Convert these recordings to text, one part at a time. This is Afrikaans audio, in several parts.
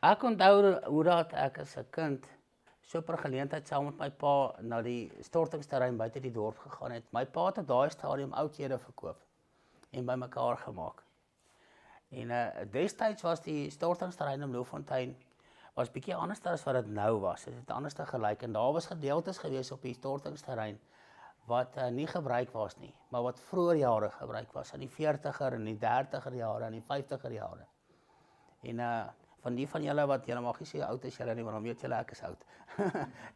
Ek onthou hoe dat ek as 'n kind so per geleentheid saam met my pa na die stortingsterrein buite die dorp gegaan het. My pa het op daai stadium oudhede verkoop en bymekaar gemaak. En destyds was die stortingsterrein in Bloemfontein was bietjie anders as wat dit nou was. Dit het anders te gelyk en daar was gedeeltes gewees op die stortingsterrein wat nie gebruik was nie, maar wat vroeër jare gebruik was, in die 40er en die 30er jare en die 50er jare. En van die van julle wat, julle mag nie sê oud is julle nie, want dan weet julle ek is oud.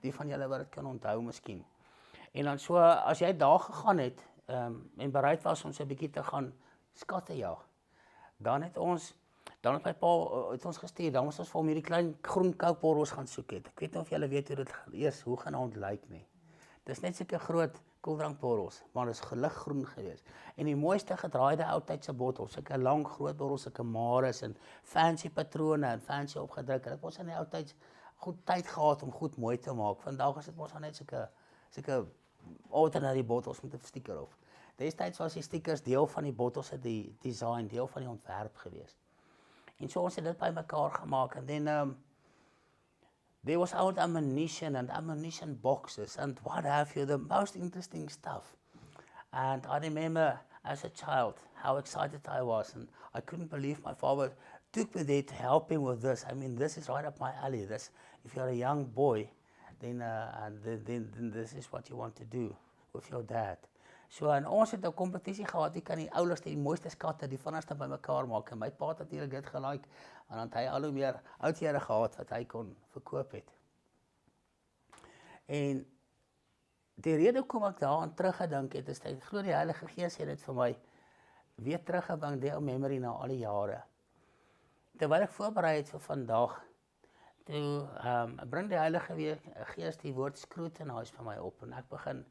Die van julle wat dit kan onthou miskien. En dan so, as jy daar gegaan het, en bereid was om so 'n bietjie te gaan skatte jag, dan het my pa het ons gestuur, dan moes ons vir hom hierdie klein groen koukborrels gaan soek het. Ek weet nie of julle weet hoe dit eers hoegenaamd lyk nie. Dis net sulke groot koeldrankborrels, maar dit is geliggroen geweest. En die mooiste gedraaide oudtydse bottels, sulke lang groot borrels, sulke mares en fancy patrone en fancy opgedruk. Dit was in die oudtyds goed tyd gehad om goed mooi te maak. Vandag is dit mos net sulke ordinary bottels met 'n sticker op. Destyds was die stickers deel van die bottels se design, deel van die ontwerp geweest. En so ons het dit bymekaar gemaak en then there was old ammunition and ammunition boxes and what have you, the most interesting stuff. And I remember as a child how excited I was and I couldn't believe my father took me there to help him with this. I mean, this is right up my alley. This, if you're a young boy, then this is what you want to do with your dad. So en ons het 'n kompetisie gehad, wie kan die oulikste, die mooiste skatte, die vinnigste bymekaar maak. En my pa het natuurlik dit gelike en dan het hy al hoe meer oudhede gehad wat hy kon verkoop het. En die rede hoekom ek daaraan teruggedink het, is dat ek glo die Heilige Gees het dit vir my weer teruggebring, die ou memory na al die jare. Terwyl ek voorberei het vir vandag, toe bring die Heilige Gees die woord scrutinize vir my op en ek begin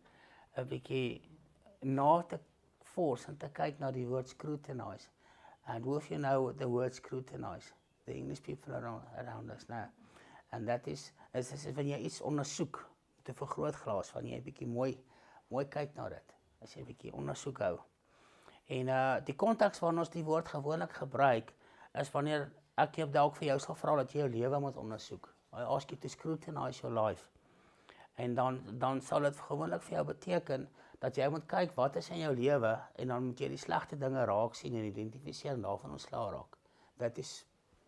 'n bietjie na te force en te kyk na die woord scrutinize. And who of you know the word scrutinize? The English people around us now. And that is wanneer jy iets ondersoek met 'n vergrootglas, wanneer jy 'n bietjie mooi kyk na dit, as jy 'n bietjie ondersoek hou. En die konteks waarin ons die woord gewoonlik gebruik, is wanneer ek dalk vir jou sal vra dat jy jou lewe moet ondersoek. I ask you to scrutinize your life. En dan sal dit gewoonlik vir jou beteken dat jy moet kyk wat is in jou lewe en dan moet jy die slegte dinge raak sien en identifiseer en daarvan ontslae raak. That is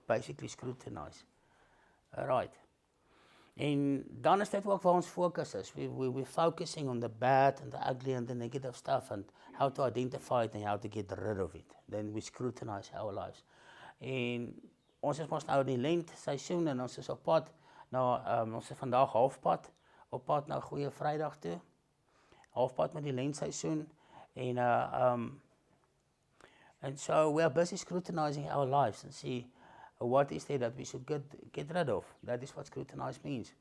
basically scrutinize. Right. En dan is dit ook waar ons fokus is. We're focusing on the bad and the ugly and the negative stuff and how to identify it and how to get rid of it. Then we scrutinize our lives. En ons is mos nou in die lentseisoen en ons is op pad ons is vandag halfpad op pad na Goeie Vrydag toe. Halfpad met die lentseisoen en and so we are busy scrutinizing our lives and see what is there that we should get rid of. That is what scrutinize means.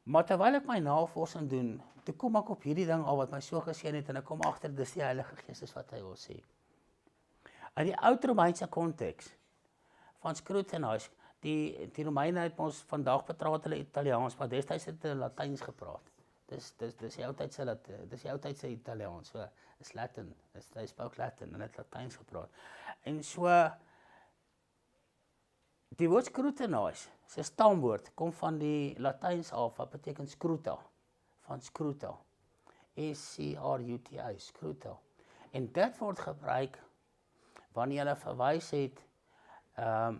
Maar terwyl ek my navorsing doen, toe kom ek op hierdie ding al wat my so geseën het en ek kom agter dis die Heilige Gees is wat hy wil sê. In die oud-Romeinse konteks van scrutinize, die Romeine het ons vandag praat hulle Italiaans, maar destyds het hulle Latyns gepraat. Dis die oudtydse Italiaans, so is Latin, they spoke Latin en het Latyns gepraat. En so die woord scrutinize, sy stamwoord, kom van die Latyns af, wat beteken scruta, van scruta, S-C-R-U-T-A, scruta. En dit word gebruik wanneer hulle verwys het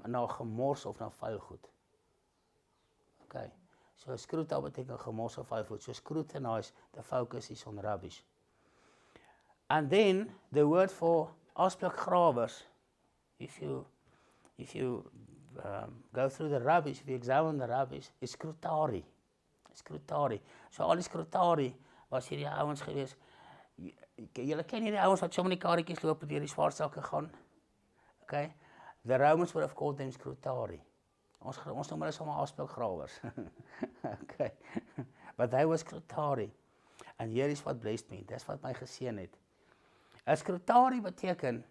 na gemors of na vuilgoed. Okay. So scruta beteken gemors of vuilgoed. So scrutinize, the focus is on rubbish. And then the word for asblikgrawers, if you go through the rubbish, if you examine the rubbish, is Scrutari. Scrutari. So al die Scrutari was hierdie ouens gewees. Julle ken hierdie ouens wat so met die karretjies loop deur die swartsakke gaan. Okay? The Romans would have called them Scrutari. Ons noem hulle sommer asblikgrawers. Okay. But they were Scrutari. And here is what blessed me. Dis wat my geseën het. 'n Scrutari beteken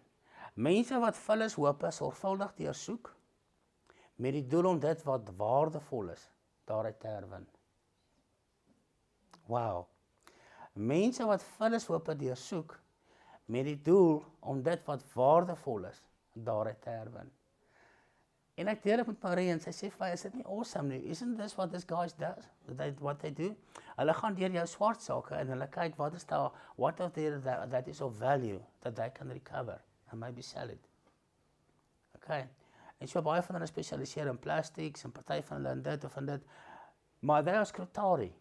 mense wat vullishope sorgvuldig deursoek met die doel om dit wat waardevol is daaruit te herwin. Wow. Mense wat vullishope deursoek met die doel om dit wat waardevol is daaruit te herwin. En ek deel dit met Marie en sy sê vir my, is dit nie awesome nie? Isn't this what this guys does? What they do? Hulle gaan deur jou swart sake en hulle kyk wat is daar, what of there that is of value that they can recover and maybe sell it. Okay. En so baie van hulle spesialiseer in plastics en party van hulle in dit of in dit. Maar hulle is Scrutari.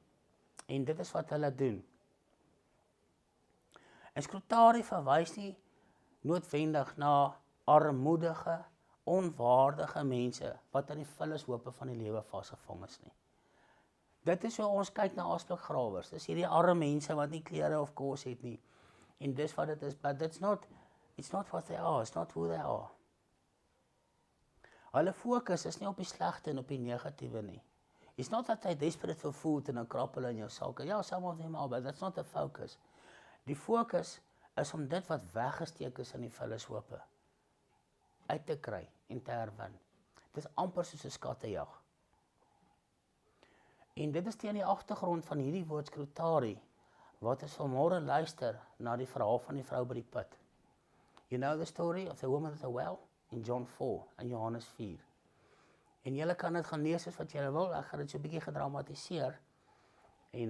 En dit is wat hulle doen. En Scrutari verwys nie noodwendig na armoedige, onwaardige mense wat aan die vullishope van die lewe vasgevang is nie. Dit is hoe ons kyk na asblikgrawers. Dis hierdie arme mense wat nie klere of kos het nie. En dis wat dit is, but it's not what they are, it's not who they are. Hulle fokus is nie op die slegte en op die negatiewe nie. It's not that they desperate for food en dan krap hulle in jou sake. Ja, some of them are, but that's not the focus. Die fokus is om dit wat weggesteek is in die vullishope uit te kry en te herwin. Dit is amper soos 'n skattejag. En dit is teen die agtergrond van hierdie woord Scrutari, wat ons vanmôre luister na die verhaal van die vrou by die put. You know the story of the woman at the well in John 4 en Johannes 4. En julle kan dit gaan lees as wat julle wil, ek gaan dit so 'n bietjie gedramatiseer. En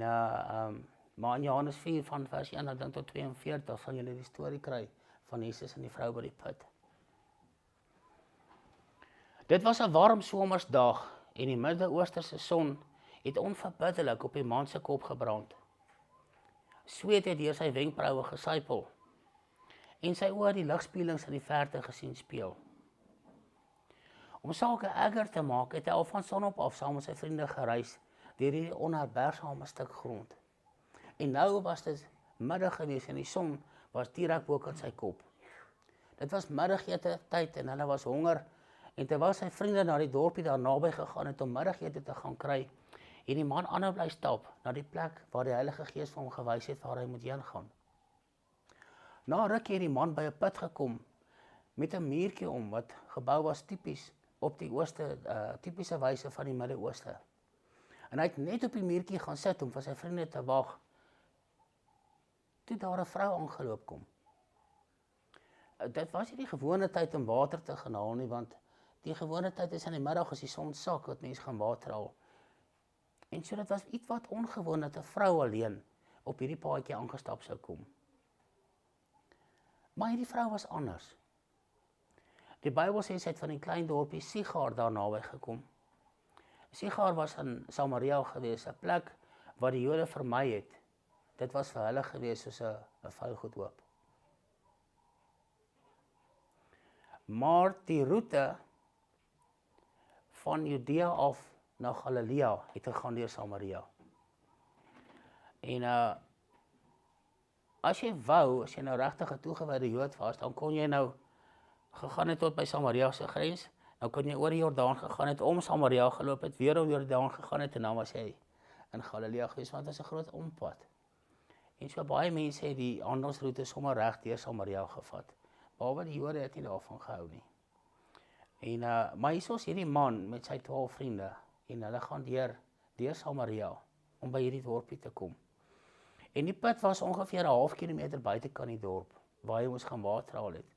maar in Johannes 4 van vers 1 tot 42 sal julle die storie kry van Jesus en die vrou by die put. Dit was 'n warm somersdag en die Midde-Oosterse son het onverbiddelik op die man se kop gebrand. Sweet het deur sy wenkbroue gesypel en sy oë die ligspieëlings in die verte gesien speel. Om sake erger te maak, het hy al van sonop af saam met sy vriende gereis deur hierdie onherbergsame stuk grond. En nou was dit middag gewees en die son was direk bo aan sy kop. Dit was middagete tyd en hulle was honger en terwyl sy vriende na die dorpie daar naby gegaan het om middagete te gaan kry, en die man aanhou bly stap na die plek waar die Heilige Gees vir hom gewys het waar hy moet heen gaan. Na ruk het die man by 'n put gekom met 'n muurtjie om wat gebou was tipies op die tipiese wyse van die Midde-Ooste. En hy het net op die muurtjie gaan sit om vir sy vriende te wag. Toe daar 'n vrou aangeloop kom. Dit was nie die gewone tyd om water te gaan haal nie, want die gewone tyd is in die middag as die son sak wat mense gaan water haal. En so dit was iets wat ongewoon dat 'n vrou alleen op hierdie paadjie aangestap sou kom. Maar hierdie vrou was anders. Die Bybel sê sy het van die klein dorpie Sigar daar naby gekom. Sigar was in Samaria gewees, 'n plek wat die Jode vermy het. Dit was vir hulle gewees soos 'n vuilgoedhope. Maar die roete van Judea af na Galilea het gegaan deur Samaria. En as jy nou regtig 'n toegewyde Jood was, dan kon jy nou gegaan het tot by Samaria se grens, nou kon jy oor die Jordaan gegaan het, om Samaria geloop het, weer oor die Jordaan gegaan het en dan was jy in Galilea gewees, want dit is 'n groot ompad. En so baie mense het die handelsroete sommer reg deur Samaria gevat. Behalwe die Jode het nie daarvan gehou nie. En maar hier is hierdie man met sy 12 vriende en hulle gaan deur Samaria om by hierdie dorpie te kom. En die put was ongeveer 'n half kilometer buitekant die dorp waar hy moes gaan water haal het.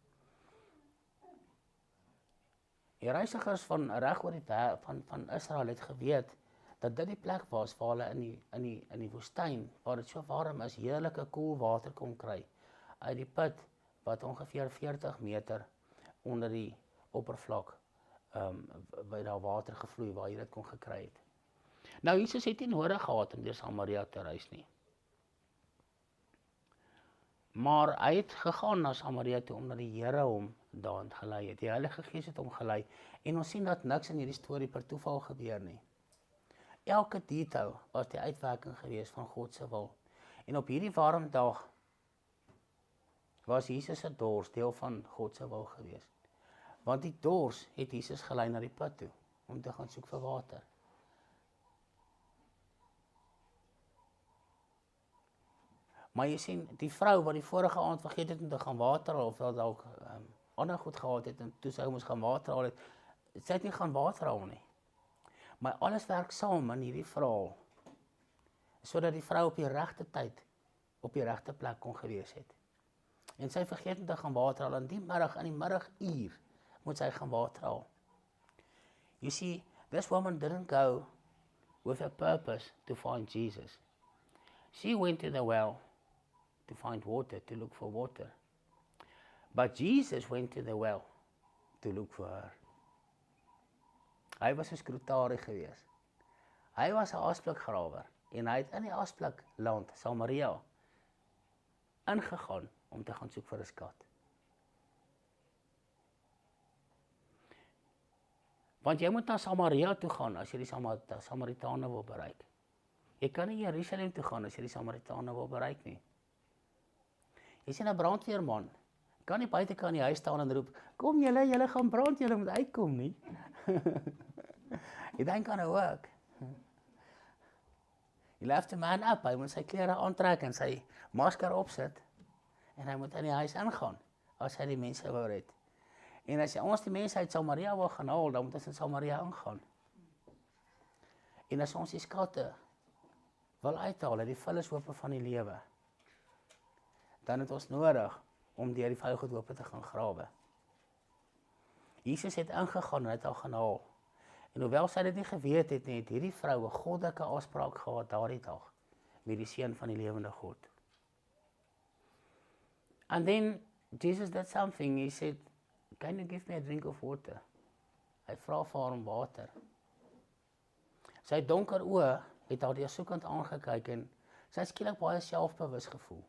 Die reisigers van reg oor van Israel het geweet dat dit die plek was waar hulle in die woestyn waar dit so warm is, heerlike koel water kon kry uit die put wat ongeveer 40 meter onder die oppervlak waar daar water gevloei waar jy dit kon gekry het. Nou Jesus het nie nodig gehad om deur Samaria te reis nie. Maar hy het gegaan na Samaria toe omdat die Here hom daarin gelei het. Die Heilige Gees het hom gelei en ons sien dat niks in hierdie storie per toeval gebeur nie. Elke detail was die uitwerking gewees van God se wil. En op hierdie warm dag was Jesus se dors deel van God se wil gewees. Want die dors het Jesus gelei na die put toe om te gaan soek vir water. Maar jy sien, die vrou wat die vorige aand vergeet het om te gaan water haal, of wat dalk ander goed gehad het en toe sy moes gaan water haal het, sy het nie gaan water haal nie. Maar alles werk saam in hierdie verhaal, sodat die vrou op die regte tyd, op die regte plek kon gewees het. En sy vergeet om te gaan water haal, en die middag, in die middaguur, moet sy gaan water haal. You see, this woman didn't go with a purpose to find Jesus. She went to the well to find water, to look for water. But Jesus went to the well to look for her. Hy was 'n Scrutari gewees. Hy was 'n asblikgrawer en hy het in die asblikland, Samaria, ingegaan om te gaan soek vir 'n skat. Want jy moet na Samaria toe gaan as jy die Samaritane wil bereik. Jy kan nie Jerusalem toe gaan as jy die Samaritane wil bereik nie. Jy sien 'n brandweerman, kan nie buitekant die huis staan en roep, kom julle gaan brand, julle moet uitkom nie. It ain't gonna work. You'll have to man up, hy moet sy klere aantrek en sy masker opsit, en hy moet in die huis ingaan, as hy die mense wou red. En as ons die mense uit Samaria wil gaan haal, dan moet ons in Samaria ingaan. En as ons die skatte wil uithaal uit die vullishope van die lewe, dan het ons nodig om deur die vuilgoedhope te gaan grawe. Jesus het ingegaan en het al gaan haal. En hoewel sy dit nie geweet het nie, het hierdie vrou 'n goddelike afspraak gehad daardie dag met die seun van die lewende God. And then Jesus did something. He said, "Can you give me a drink of water?" Hy vra vir haar om water. Sy donker oë het haar deursoekend aangekyk en sy het skielik baie selfbewus gevoel.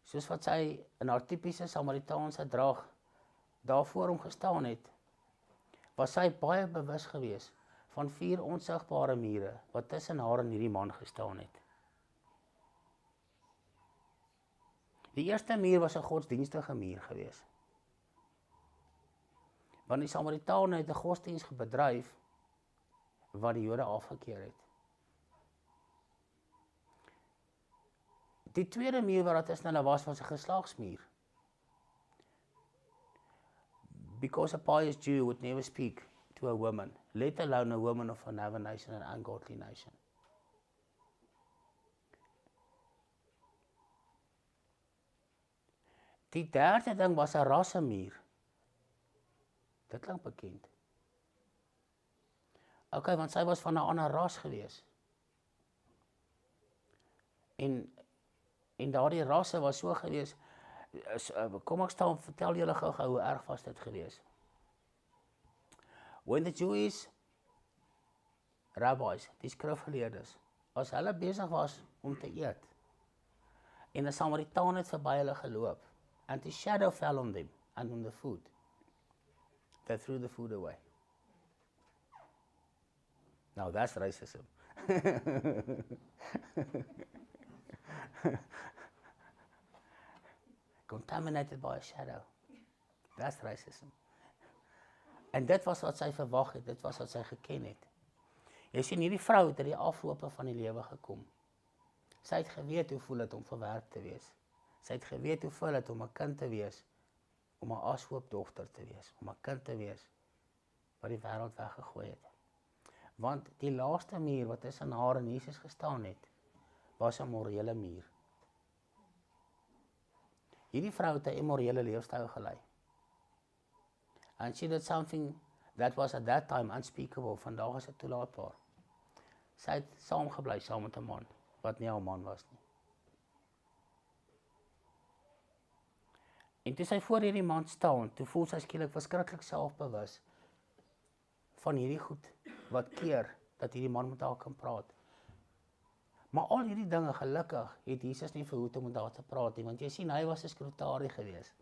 Soos wat sy in haar tipiese Samaritaanse draag daarvoor hom gestaan het, was sy baie bewus gewees van 4 onsigbare mure wat tussen haar en hierdie man gestaan het. Die eerste muur was 'n godsdienstige muur gewees. Want die Samaritane het 'n godsdiens bedryf wat die Jode afgekeer het. Die tweede muur wat tussen hulle was 'n geslagsmuur. Because a pious Jew would never speak to a woman, let alone a woman of another nation, an ungodly nation. Die derde ding was 'n rassemuur. Dit klink bekend. Okay, want sy was van 'n ander ras gewees. En daardie rasse was so gewees, kom ek staan, vertel julle gou-gou hoe erg was dit gewees. When the Jewish rabbis, die skrifgeleerdes, as hulle besig was om te eet, en 'n Samaritaan het verby hulle geloop, and the shadow fell on them, and on the food, they threw the food away. Now that's racism. Contaminated by a shadow. That's racism. En dit was wat sy verwag het, dit was wat sy geken het. Jy sien, hierdie vrou het uit die aflope van die lewe gekom. Sy het geweet hoe voel dit om verwerp te wees. Sy het geweet hoe voel dit om 'n kind te wees, om 'n ashoopdogter te wees, om 'n kind te wees wat die wêreld weggegooi het. Want die laaste muur wat tussen haar en Jesus gestaan het, was 'n morele muur. Hierdie vrou het 'n immorele leefstyl gelei. And she did something that was at that time unspeakable. Vandag is dit toelaatbaar. Sy het saamgebly saam met 'n man, wat nie haar man was nie. En toe sy voor hierdie man staan, toe voel sy skielik verskriklik selfbewus van hierdie goed, wat keer, dat hierdie man met haar kan praat. Maar al hierdie dinge, gelukkig, het Jesus nie verhoed om met haar te praat nie, want jy sien, hy was 'n Scrutari gewees.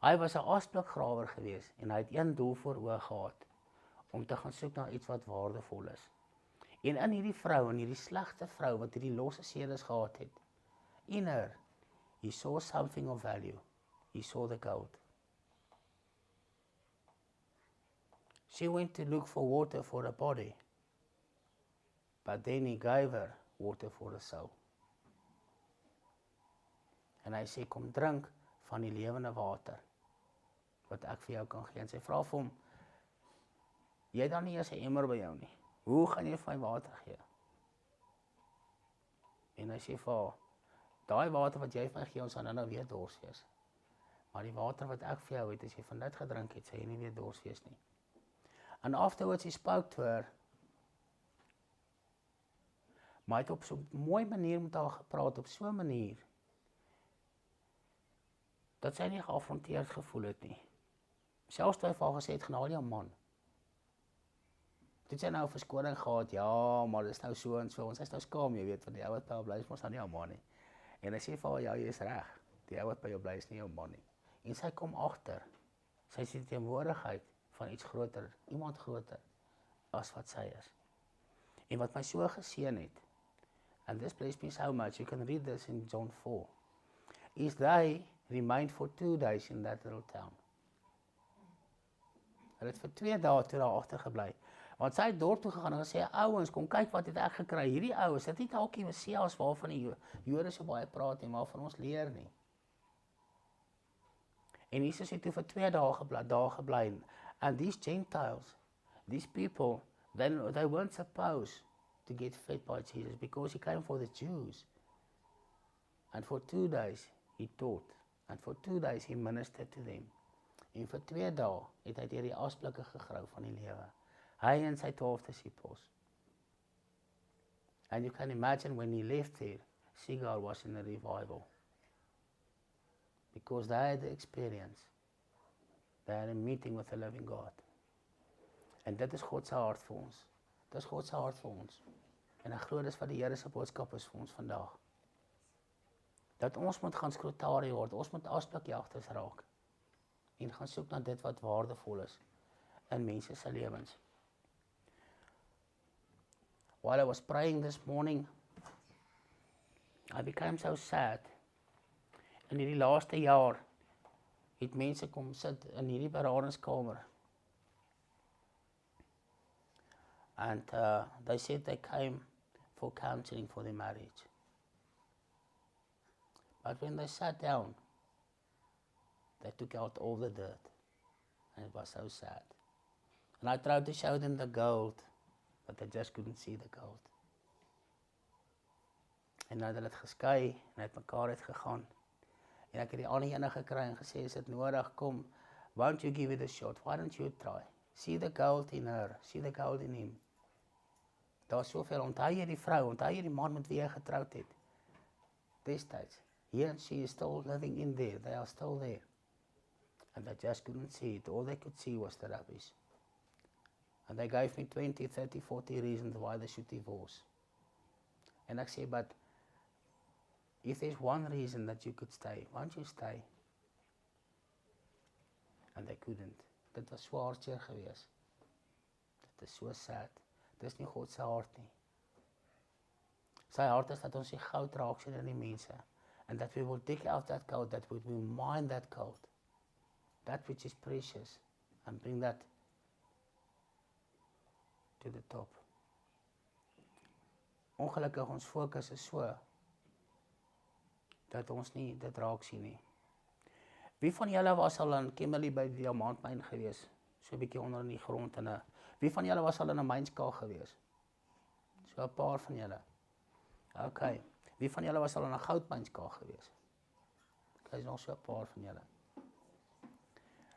Hy was 'n asblikgrawer gewees, en hy het een doel voor oë gehad, om te gaan soek na iets wat waardevol is. En in hierdie vrou, in hierdie slegte vrou, wat hierdie losse sedes gehad het, in her, he saw something of value. He saw the gold. She went to look for water for her body, but then he gave her water for her soul. En hy sê, kom drink van die lewende water, wat ek vir jou kan gee. En sy vra vir hom, jy dan nie eers 'n emmer by jou nie, hoe gaan jy vir my water gee? En hy sê vir haar, daai water wat jy vir my gee, ons gaan nou weer dors wees. Maar die water wat ek vir jou het, as jy van dit gedrink het, sal jy nie weer dors wees nie. And afterwards he spoke to her. Maar hy het op so'n mooi manier met haar gepraat, op so'n manier, dat sy nie geafronteerd gevoel het nie. Selfs toe hy vir haar gesê het, gaan haal jou man. Toe sy nou verskoning gehad, ja, maar dit is nou so en so, ons is nou skaam, jy weet, want die ou wat by jou bly is, mos nou nie jou man nie. En hy sê vir haar, ja, jy is reg, die ou wat by jou bly is nie jou man nie. En sy kom agter, sy is die teenwoordigheid van iets groter, iemand groter, as wat sy is. En wat my so geseën het, and this blessed me so much, you can read this in John 4, is they remained for 2 days in that little town. Hulle het vir 2 dae toe daar agtergebly. Want sy het dorp toe gegaan en gesê, ouens, kom kyk wat het ek gekry. Hierdie ouens, dit nie dalk die Messias waarvan die Jode so baie praat nie, maar van ons leer nie. En Jesus het toe vir 2 dae gebly. And these Gentiles, these people, they weren't supposed to get fed by Jesus because he came for the Jews. And for 2 days he taught. And for 2 days he ministered to them. En vir 2 dae het hy deur die asblikke gegrou van die lewe. Hy en sy 12 disciples. And you can imagine when he left there, Seagull was in a revival. Because they had the experience. They had a meeting with the living God. En dit is God se hart vir ons. Dit is God se hart vir ons. En ek glo dis wat die Here se boodskap is vir ons vandag. Dat ons moet gaan Scrutari word, ons moet asblikjagters raak. En gaan soek na dit wat waardevol is in mense se lewens. While I was praying this morning, I became so sad. In hierdie laaste jaar het mense kom sit in hierdie beradingskamer. And they said they came for counseling for their marriage. But when they sat down, they took out all the dirt. And it was so sad. And I tried to show them the gold, but they just couldn't see the gold. En nou het hulle het geskei, en het mekaar uitgegaan. En ek het die ander ene gekry en gesê, is dit nodig, kom, won't you give it a shot, why don't you try? See the gold in her, see the gold in him. Daar is soveel, onthou jy die vrou, onthou jy die man met wie jy getroud het. Destijds, he and she is still living in there, they are still there. And they just couldn't see it, all they could see was the rubbish. And they gave me 20, 30, 40 reasons why they should divorce. And I say, but if there's one reason that you could stay, won't you stay? And they couldn't. Dit was so hartseer gewees. Dit is so sad. Dit is nie God se hart nie. Sy hart is dat ons die goud raak sien in die mense. And that we will dig out that gold, that we will mine that gold. That which is precious. And bring that to the top. Ongelukkig ons fokus is so, dat ons nie dit raak sien nie. Wie van julle was al in Kimberley by die diamantmyn gewees? So 'n bietjie onder in die grond en wie van julle was al in 'n mynskaal gewees? So 'n paar van julle. Okay. Wie van julle was al in 'n goudmynskaal gewees? Okay, is nog so 'n paar van julle.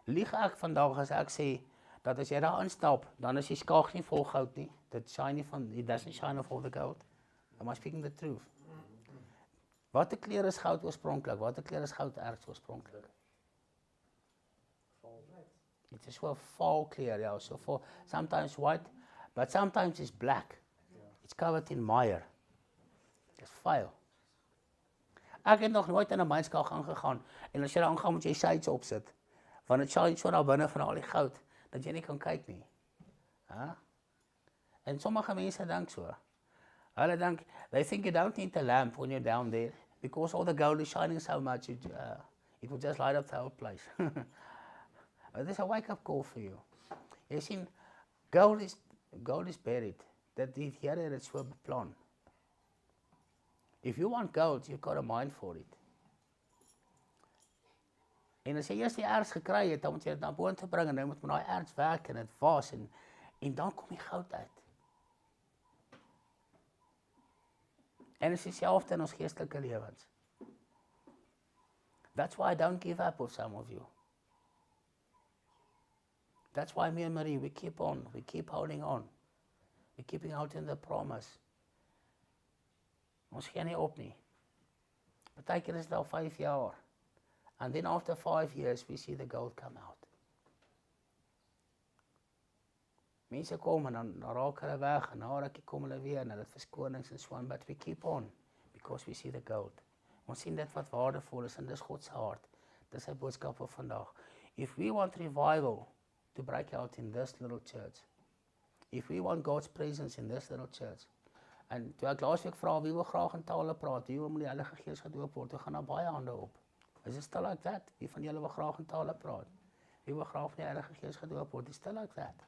Lieg ek vandag as ek sê dat as jy daar instap, dan is die skaag nie vol goud nie. Dit shine nie van, it doesn't shine of all the gold. Am I speaking the truth? Watter kleur is goud oorspronklik? Watter kleur is gouderts oorspronklik? It is so 'n vaal kleur, ja, so for sometimes white, but sometimes it's black. It's covered in mire. It's vuil. Ek het nog nooit in 'n mynskaal gegaan en as jy daar aangaan moet jy shades opsit. Want dit shine so daar binne van al die goud dat jy nie kan kyk nie. En sommige mense dink so. Hulle dink, they think you don't need a lamp when you're down there because all the gold is shining so much, it will just light up the whole place. There's a wake-up call for you. Jy sien, gold is buried. Dat die Here het dit so beplan. If you want gold, you've got a mind for it. En as jy eers die erts gekry het, dan moet jy dit na boontoe bring en dan moet met daai erts werk en dit was en dan kom die goud uit. En dit is dieselfde in ons geestelike lewens. That's why I don't give up with some of you. That's why me and Marie, we keep on, we keep holding on. We're keeping out in the promise. Ons gee nie op nie. Beteken is al 5 jaar. And then after 5 years, we see the gold come out. Mense kom en dan raak hulle weg, en na rukkie kom hulle weer, en hulle het verskonings en so aan, but we keep on, because we see the gold. Ons sien dit wat waardevol is, en dis God se hart. Dis sy boodskap vir vandag. If we want revival to break out in this little church, if we want God's presence in this little church, en toe ek laasweek vra, wie wil graag in tale praat, wie wil met die Heilige Gees gedoop word, toe gaan daar baie hande op. Is it still like that? Wie van julle wil graag in tale praat? Wie wil graag met die Heilige Gees gedoop word? It's still like that.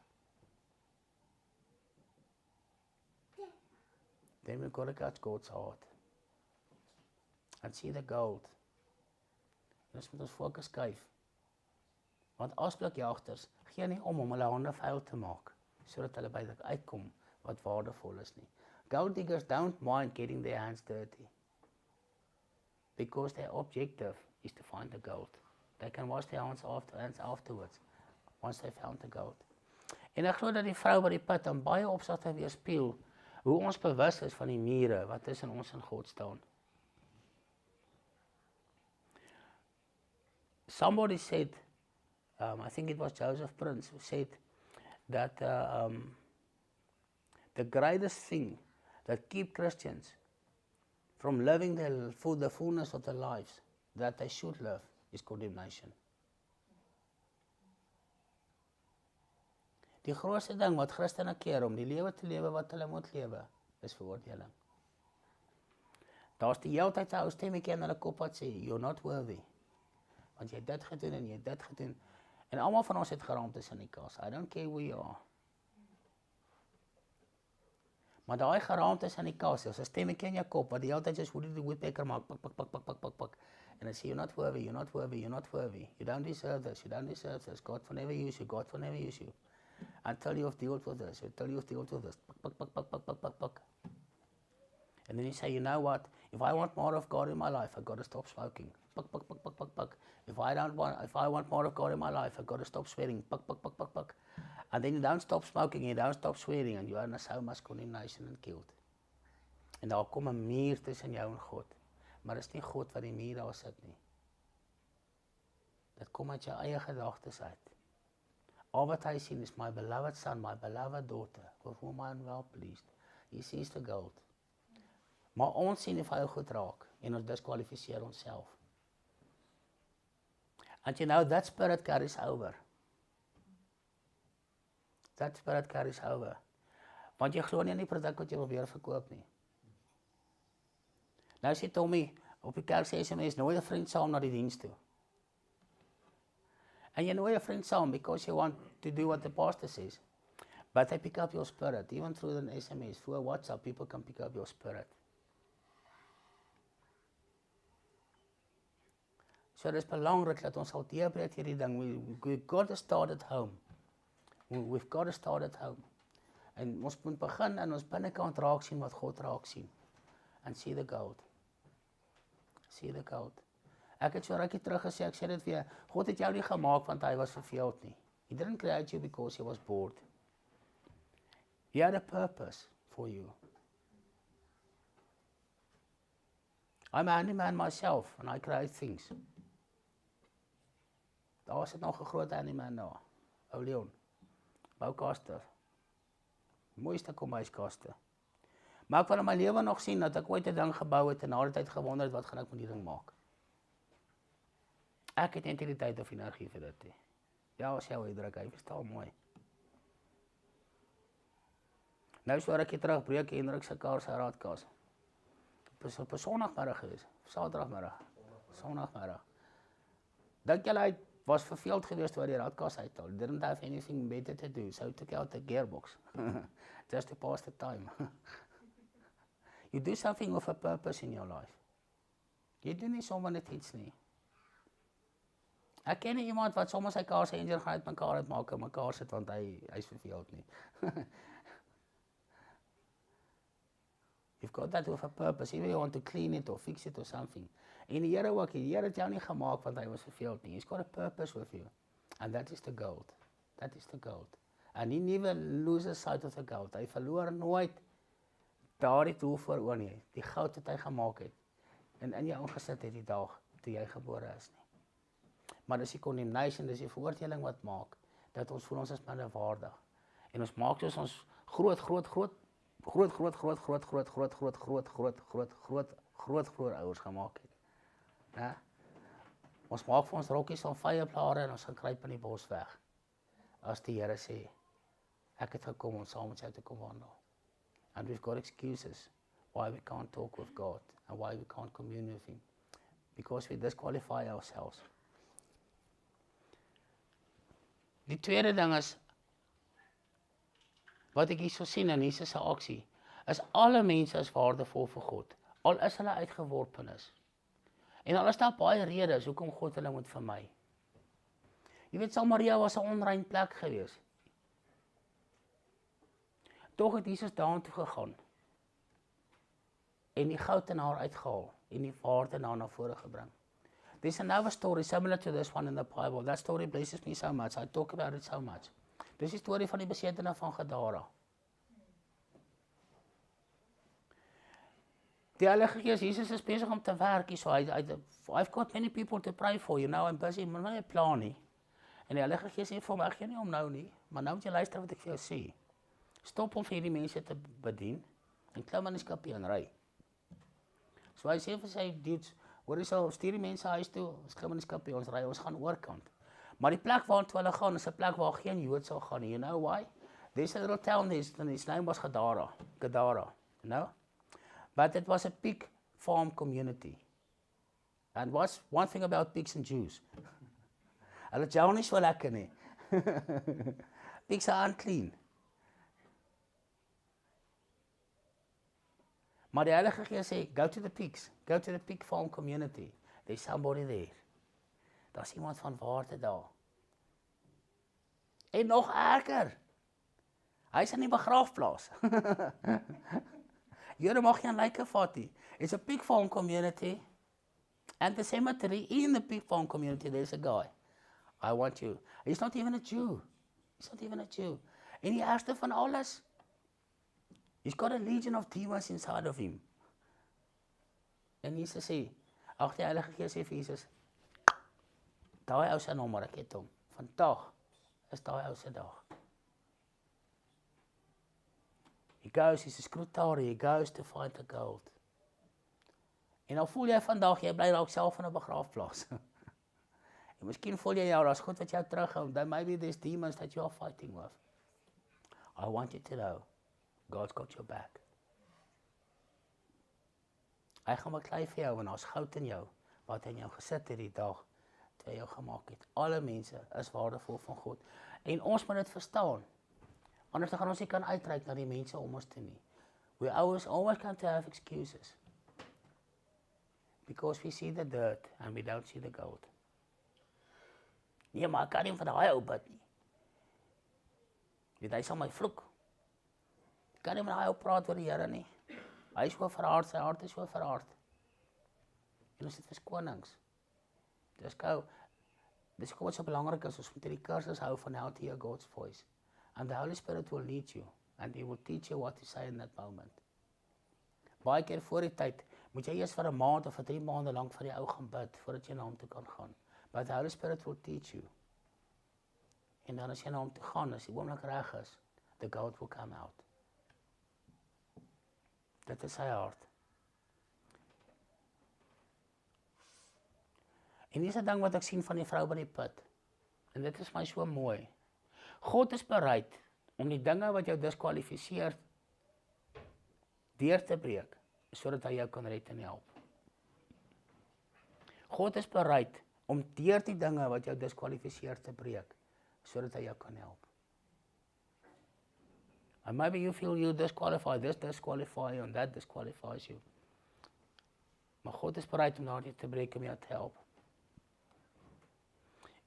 Then we've got to catch God's heart and see the gold. En ons moet ons fokus skuif. Want asblikjagters gee nie om hulle hande vuil te maak, sodat hulle by dit uitkom wat waardevol is nie. Gold diggers don't mind getting their hands dirty, because their objective is to find the gold. They can wash their hands afterwards, once they found the gold. En ek glo dat die vrou by die put aan baie opsigte weerspieël hoe ons bewus is van die mure wat tussen ons en God staan. Somebody said, I think it was Joseph Prince, who said that the greatest thing that keep Christians from living the fullness of their lives that they should live is condemnation. Die grootste ding wat Christene keer om die lewe te lewe wat hulle moet lewe, is veroordeling. Daar's die hele tyd 'n ou stemmetjie in hulle kop wat sê, you're not worthy. Want jy het dit gedoen en jy het dit gedoen. En almal van ons het geraamtes in die kas. I don't care who you are. Maar daai geraamtes in die kas, is 'n stemmetjie in jou kop wat die hele tyd is hoe die woodpecker maak, pak. And I say, you're not worthy, you're not worthy, you're not worthy. You don't deserve this, you don't deserve this. God will never use you, God will never use you. Until you've dealt with this, until you've dealt with this. Pak. And then you say, you know what? If I want more of God in my life, I've got to stop smoking. Pak. If I want more of God in my life, I've got to stop swearing. Pak. And then you don't stop smoking, you don't stop swearing, and you are in so much condemnation and guilt. En daar kom 'n muur tussen jou en God. Maar dit is nie God wat die muur daar sit nie. Dit kom uit jou eie gedagtes uit. Al wat hy sien is my beloved son, my beloved daughter, with whom I am well pleased. He sees the gold. Maar ons sien die vuil goed raak en ons diskwalifiseer onsself. And you know, that spirit carries over. That spirit carries over. Want jy glo nie in die produk wat jy wil weer verkoop nie. Nou sê Tommy, op die kerk sê SMS, nooi 'n vriend saam na die diens toe. And you nooi 'n vriend saam because you want to do what the pastor says. But they pick up your spirit, even through an SMS, through a WhatsApp, people can pick up your spirit. So dit is belangrik dat ons sal deurbreek hierdie ding. We've got to start at home. We've got to start at home. En ons moet begin en ons binnekant raak sien wat God raak sien. And see the gold. See the gold. Ek het so rukkie terug gesê, ek sê dit weer, God het jou nie gemaak want hy was verveeld nie. He didn't create you because he was bored. He had a purpose for you. I'm a handyman myself and I create things. Daar sit nog 'n groot handyman daar. Ou Leon. Boukaste. Mooiste kombuiskaste. Maar ek wil in my lewe nog sien dat ek ooit 'n ding gebou het en na die tyd gewonder het wat gaan ek met die ding maak. Ek het net nie die tyd of energie vir dit nie. Ja, as jy uitdruk, hy verstaan mooi. Nou so rukkie terug breek Hendrik se kar se raadkas. Op 'n Sondagmiddag gewees, Saterdagmiddag. Sondagmiddag. Dink jy hy was verveeld geweest oor die raadkas uithaal? Didn't have anything better to do, so took out the gearbox. Just to pass the time. You do something with a purpose in your life. Jy doen nie sommer net iets nie. Ek ken nie iemand wat sommer sy kar se engine gaan uitmekaar uitmaak en mekaar sit want hy's verveeld nie. You've got that with a purpose. Either you want to clean it or fix it or something. En die Here ook, die Here het jou nie gemaak want hy was verveeld nie. He's got a purpose with you. And that is the gold. That is the gold. And he never loses sight of the gold. Hy verloor nooit daardie doel voor oë nie. Die goud wat hy gemaak het. En in jou ingesit het die dag toe jy gebore is nie. Maar dis die condemnation, dis die veroordeling wat maak dat ons voel ons is minderwaardig. En ons maak soos ons groot ouers gemaak het. Ja? Ons maak vir ons rokkies van vyeblare en ons gaan kruip in die bos weg. As die Here sê, ek het gekom om saam met jou te kom wandel. And we've got excuses why we can't talk with God and why we can't commune with him. Because we disqualify ourselves. Die tweede ding is, wat ek hier so sien in Jesus se aksie, is alle mense is waardevol vir God, al is hulle uitgeworpenis. En al is daar baie redes, hoekom God hulle moet vermy. Jy weet, Samaria was 'n onrein plek gewees. Tog het Jesus daartoe gegaan, en die goud in haar uitgehaal, en die waarde na vore gebring. There's another story similar to this one in the Bible. That story blesses me so much. I talk about it so much. Dis die storie van die besetene van Gadara. Die Heilige Gees, Jesus is besig om te werk hier, so I've got many people to pray for, you know, I'm busy, maar my plan nie. En die Heilige Gees sê vir my, ek gee nie om nou nie, maar nou moet jy luister wat ek vir jou sê. Stop om vir hierdie mense te bedien, en klim in die skipie en ry. So hy sê vir sy dudes, hoor jy sal, stuur die mense huis toe, ons klim in die skipie, ons ry, ons gaan oorkant. Maar die plek waartoe hulle gaan, is 'n plek waar geen Jood sal gaan nie. You know why? There's a little town there, and its name was Gadara, you know? But it was a pig farm community. And what's one thing about pigs and Jews? Hulle jou nie so lekker nie. Pigs are unclean. Maar die Heilige Gees sê, go to the pigs, go to the pig farm community. There's somebody there. Daar's iemand van waarde daar. En nog erger, hy is in die begraafplaas. Here mag geen lyke vat nie. It's a pig farm community, and the cemetery in the pig farm community, there's a guy. I want you. He's not even a Jew. He's not even a Jew. En die ergste van alles, he's got a legion of demons inside of him. En Jesus sê, ag die Heilige Gees sê vir Jesus, daai ou se nommer, ek het hom. Vandag is daai ou se dag. He goes, he's a Scrutari, he goes to find the gold. En dan voel jy vandag, jy bly dalk self in 'n begraafplaas. En miskien voel jy jou, daar's goed wat jou terughou, then maybe there's demons that you are fighting with. I want you to know, God's got your back. Hy gaan beklei vir jou, en daar's goud in jou, wat in jou gesit het die dag, toe hy jou gemaak het. Alle mense is waardevol van God. En ons moet dit verstaan. Anders gaan ons nie kan uitreik na die mense om ons toe nie. We always come to have excuses. Because we see the dirt and we don't see the gold. Nee, maar ek kan nie van daai ou bid nie. Weet hy sal my vloek. Ek kan nie met daai ou praat oor die Here nie. Hy is so verhard, sy hart is so verhard. En ons het verskonings. Dis kom wat so belangrik is, ons moet hierdie kursus hou van how to hear God's voice. And the Holy Spirit will lead you, and He will teach you what to say in that moment. Baie keer voor die tyd, moet jy eers vir 'n maand of vir 3 maande lank vir die ou gaan bid, voordat jy na hom toe kan gaan. But the Holy Spirit will teach you. En dan as jy na hom toe gaan, as die oomblik reg is, the gold will come out. Dit is sy hart. En dis 'n ding wat ek sien van die vrou by die put. En dit is my so mooi. God is bereid om die dinge wat jou diskwalifiseer deur te breek, sodat hy jou kan red en help. God is bereid om deur die dinge wat jou diskwalifiseer te breek, sodat hy jou kan help. And maybe you feel you disqualify, this disqualify you, and that disqualifies you. Maar God is bereid om daardie te breek om jou te help.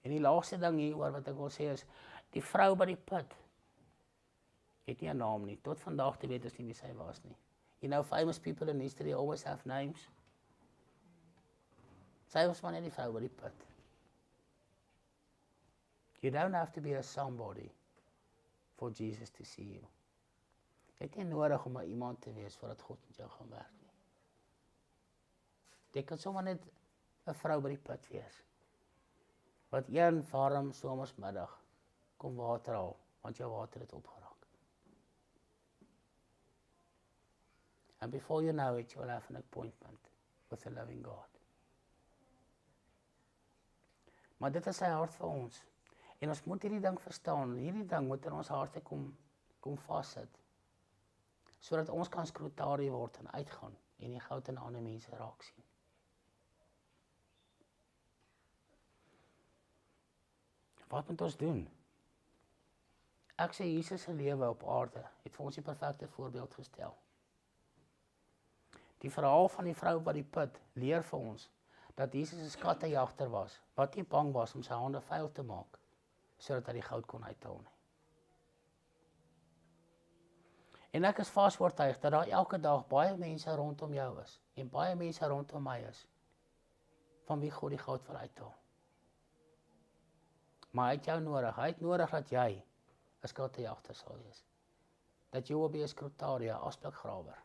En die laagste ding hier oor wat ek wil sê is, die vrou by die put het nie 'n naam nie. Tot vandag te weet ons nie wie sy was nie. You know, famous people in history always have names. Sy was maar net die vrou by die put. You don't have to be a somebody for Jesus to see you. Jy het nie nodig om 'n iemand te wees voordat God met jou gaan werk nie. Jy kan sommer net 'n vrou by die put wees. Wat een warm somersmiddag kom water haal, want jou water het opgeraak. And before you know it, you will have an appointment with the living God. Maar dit is sy hart vir ons. En ons moet hierdie ding verstaan. Hierdie ding moet in ons harte kom vassit. Sodat ons kan Scrutari word en uitgaan en die goud in ander mense raak sien. Wat moet ons doen? Ek sê Jesus se lewe op aarde het vir ons die perfekte voorbeeld gestel. Die verhaal van die vrou by die put leer vir ons dat Jesus 'n skattejagter was, wat nie bang was om sy hande vuil te maak, sodat hy die goud kon uithaal nie. En ek is vasoortuig dat daar elke dag baie mense rondom jou is, en baie mense rondom my is, van wie God die goud wil uithaal. Maar hy het jou nodig, hy het nodig dat jy 'n skattejagter sal wees. Dat jy will be 'n Scrutari, 'n asblikgrawer,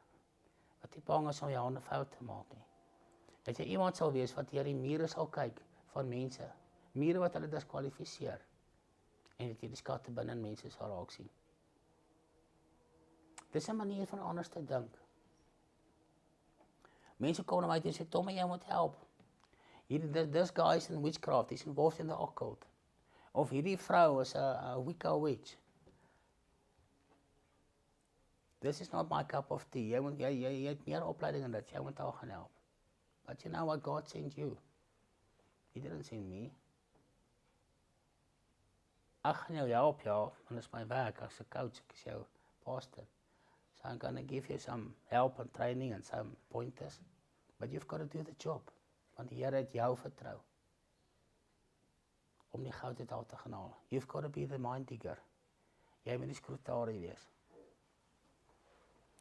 wat nie bang is om jou hande vuil te maak nie. Dat jy iemand sal wees wat deur die mure sal kyk van mense, mure wat hulle diskwalifiseer, en dat jy die skatte binne in mense sal raak sien. Dis 'n manier van anders te dink. Mense kom na my toe en sê, Tommy, jy moet help. This guy is in witchcraft, he's involved in the occult. Of hierdie vrou is 'n Wicca witch. This is not my cup of tea. Jy het meer opleiding in dit, jy moet haar gaan help. But you know what, God sent you. He didn't send me. Ek gaan jou help, ja, want dit is my werk as 'n coach, ek is jou pastor. So I'm gonna give you some help and training and some pointers. But you've got to do the job. Want die Here het jou vertrou om die goud uit haar te gaan haal. You've got to be the mind digger. Jy moet die Scrutari wees.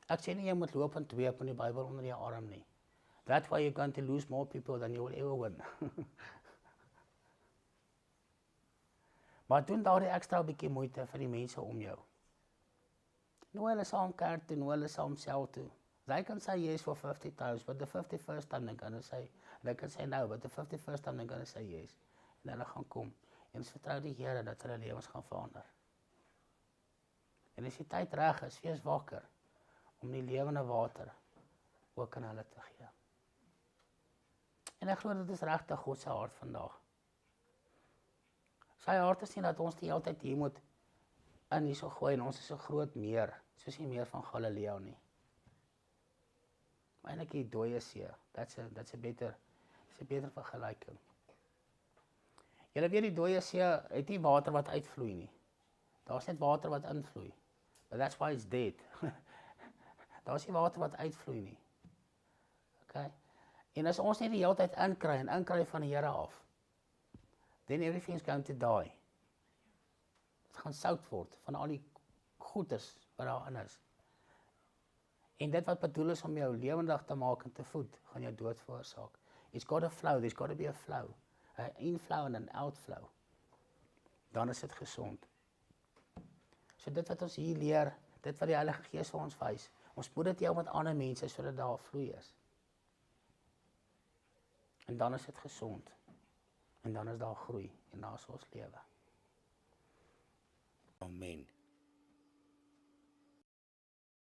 Ek sê nie jy moet loop en dweep met die Bybel onder jou arm nie. That's why you're going to lose more people than you will ever win. Maar doen daardie ekstra bietjie moeite vir die mense om jou. Nooi hulle saam kerk toe, nooi hulle saam sel toe. They can say yes for 50 times, but the 51st time they're going to say, they can say no, but the 51st time they're going to say yes. En hulle gaan kom. En ons vertrou die Here dat hulle lewens gaan verander. En as die tyd reg is, wees wakker om die lewende water ook aan hulle te gee. En ek glo dit is regtig God se hart vandag. Sy hart is nie dat ons die hele tyd hier moet in hierso gooi en ons is 'n groot meer, soos die meer van Galilea nie. Maar eintlik die dooie see, that's a better vergelyking. Julle weet die dooie see het nie water wat uitvloei nie. Daar's net water wat invloei. But that's why it's dead. Daar's nie water wat uitvloei nie. Okay? En as ons net die hele tyd inkry van die Here af, then everything's going to die. Dit gaan sout word van al die goeders wat daarin is. En dit wat bedoel is om jou lewendig te maak en te voed, gaan jou dood veroorsaak. It's got to flow, there's got to be a flow. An inflow en an outflow. Dan is dit gesond. So dit wat ons hier leer, dit wat die Heilige Gees vir ons wys, ons moet dit deel met ander mense sodat daar vloei is. En dan is dit gesond. En dan is daar groei en daar is ons lewe. Amen.